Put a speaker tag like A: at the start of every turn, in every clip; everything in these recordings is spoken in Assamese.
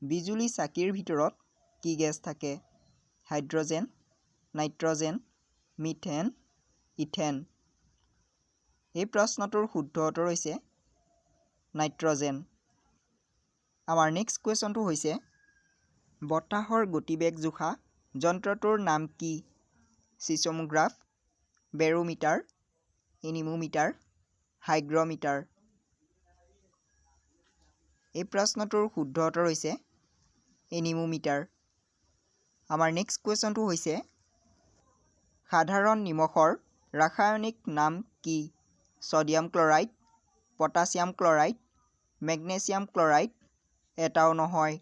A: বিজুলী চাকিৰ ভিতৰত কি গেছ থাকে? হাইড্ৰজেন, নাইট্ৰজেন, মিথেন, ইথেন। এই প্ৰশ্নটোৰ শুদ্ধ উত্তৰ হৈছে নাইট্ৰজেন। আমাৰ নেক্সট কুৱেশ্যনটো হৈছে বতাহৰ গতিবেগ জোখা যন্ত্ৰটোৰ নাম কি? চিছমোগ্ৰাফ, বেৰোমিটাৰ, এনিমোমিটাৰ, হাইগ্ৰমিটাৰ। এই প্ৰশ্নটোৰ শুদ্ধ উত্তৰ হৈছে এনিমোমিটাৰ। আমাৰ নেক্সট কুৱেশ্যনটো হৈছে সাধাৰণ নিমখৰ ৰাসায়নিক নাম কি? Sodium chloride, potassium chloride, magnesium chloride, এটাও নহয়।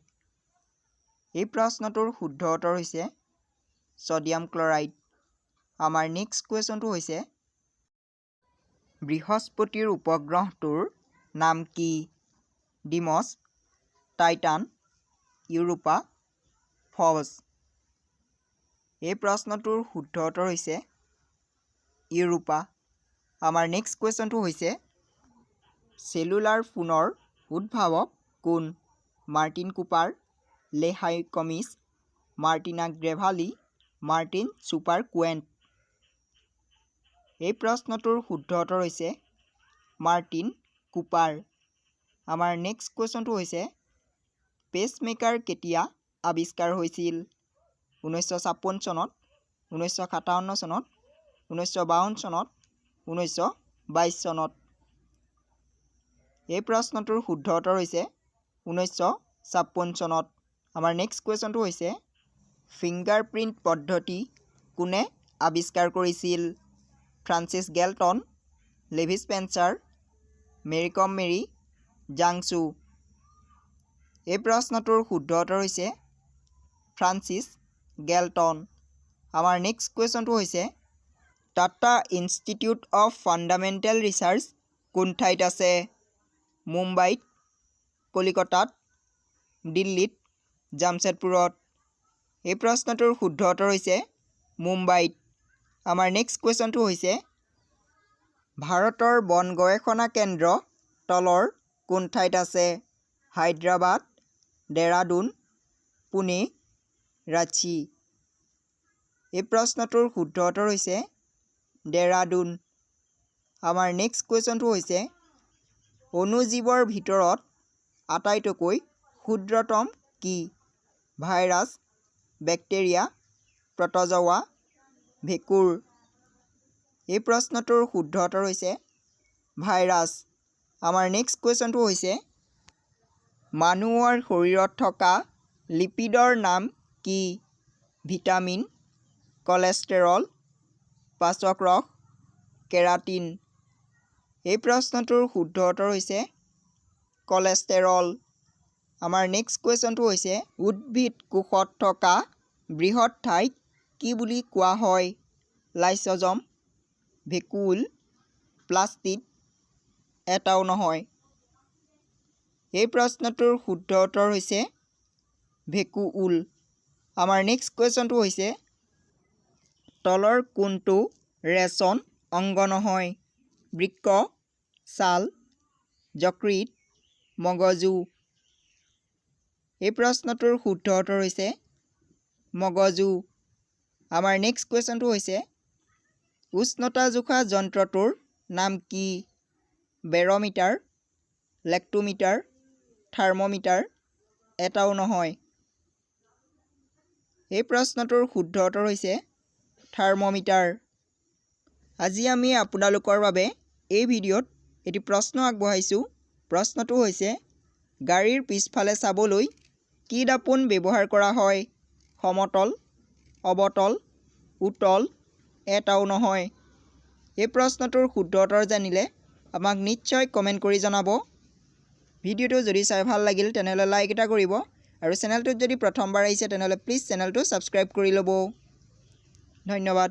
A: এই প্ৰশ্নটোৰ শুদ্ধ উত্তৰ হৈছে ছডিয়াম ক্লৰাইড। আমাৰ নেক্সট কুৱেশ্যনটো হৈছে বৃহস্পতিৰ উপগ্ৰহটোৰ নাম কি? Deimos, Titan, Europa, ফবছ। এই প্ৰশ্নটোৰ শুদ্ধ উত্তৰ হৈছে ইউৰোপা। আমাৰ নেক্সট কুৱেশ্যনটো হৈছে চেলুলাৰ ফোনৰ উদ্ভাৱক কোন? মাৰ্টিন কুপাৰ, লেহাই কমিছ, মাৰ্টিনা গ্ৰেভালি, মাৰ্টিন চুপাৰ কুৱেণ্ট। এই প্ৰশ্নটোৰ শুদ্ধ উত্তৰ হৈছে মাৰ্টিন কুপাৰ। আমাৰ নেক্সট কুৱেশ্যনটো হৈছে পেচমেকাৰ কেতিয়া আৱিষ্কাৰ হৈছিল? 1956 চনত, 1957 চনত, 1952 চনত, 1922 চনত। এই প্ৰশ্নটোৰ শুদ্ধ উত্তৰ হৈছে 1956 চনত। আমাৰ নেক্সট কুৱেশ্যনটো হৈছে ফিংগাৰপ্ৰিণ্ট পদ্ধতি কোনে আৱিষ্কাৰ কৰিছিল? Francis গেলটন, Levi Spencer, Mary Kom Marie, জাংছু। এই প্ৰশ্নটোৰ শুদ্ধ উত্তৰ হৈছে ফ্ৰান্সিছ গেলটন। আমাৰ নেক্সট কুৱেশ্যনটো হৈছে Tata institute of fundamental research কোন ঠাইত আছে? মুম্বাইত, কলিকতাত, দিল্লীত, জামছেদপুৰত। এই প্ৰশ্নটোৰ শুদ্ধ উত্তৰ হৈছে মুম্বাইত। আমাৰ নেক্সট কুৱেশ্যনটো হৈছে ভাৰতৰ বন গৱেষণা কেন্দ্ৰ তলৰ কোন ঠাইত আছে? হায়দৰাবাদ, ডেৰাডুন, পুনে, ৰাঁচী। এই প্ৰশ্নটোৰ শুদ্ধ উত্তৰ হৈছে ডেৰাডুন। আমাৰ নেক্সট কুৱেশ্যনটো হৈছে অণুজীৱৰ ভিতৰত আটাইতকৈ ক্ষুদ্ৰতম কি? ভাইৰাছ, বেক্টেৰিয়া, প্ৰটজোৱা, ভেঁকুৰ। এই প্ৰশ্নটোৰ শুদ্ধ উত্তৰ হৈছে ভাইৰাছ। আমাৰ নেক্সট কুৱেশ্যনটো হৈছে মানুহৰ শৰীৰত থকা লিপিডৰ নাম কি? ভিটামিন, কলেষ্টেৰল, পাচক ৰস, কেৰাটিন। এই প্ৰশ্নটোৰ শুদ্ধ উত্তৰ হৈছে কলেষ্টেৰল। আমাৰ নেক্সট কুৱেশ্যনটো হৈছে উদ্ভিদ কোষত থকা বৃহৎ ঠাইক কি বুলি কোৱা হয়? লাইছ'জম, ভেকুউল, প্লাষ্টিড, এটাও নহয়। এই প্ৰশ্নটোৰ শুদ্ধ উত্তৰ হৈছে ভেকুউল। আমাৰ নেক্সট কুৱেশ্যনটো হৈছে তলৰ কোনটো ৰেচন অংগ নহয়? বৃক্ক, ছাল, যকৃত, মগজু। এই প্ৰশ্নটোৰ শুদ্ধ উত্তৰ হৈছে মগজু। আমাৰ নেক্সট কুৱেশ্যনটো হৈছে উষ্ণতা জোখা যন্ত্ৰটোৰ নাম কি? বেৰমিটাৰ, লেক্টোমিটাৰ, থাৰ্মোমিটাৰ, এটাও নহয়। এই প্ৰশ্নটোৰ শুদ্ধ উত্তৰ হৈছে থাৰ্মোমিটাৰ। আজি আমি আপোনালোকৰ বাবে এই ভিডিঅ'ত এটি প্ৰশ্ন আগবঢ়াইছোঁ। প্ৰশ্নটো হৈছে গাড়ীৰ পিছফালে চাবলৈ কি দাপোন ব্যৱহাৰ কৰা হয়? সমতল, অৱতল, উতল, এটাও নহয়। এই প্ৰশ্নটোৰ শুদ্ধ উত্তৰ জানিলে আমাক নিশ্চয় কমেণ্ট কৰি জনাব। ভিডিঅ'টো যদি চাই ভাল লাগিল তেনেহ'লে লাইক এটা কৰিব আৰু চেনেলটোত যদি প্ৰথমবাৰ আহিছে তেনেহ'লে প্লিজ চেনেলটো ছাবস্ক্ৰাইব কৰি ল'ব। ধন্যবাদ।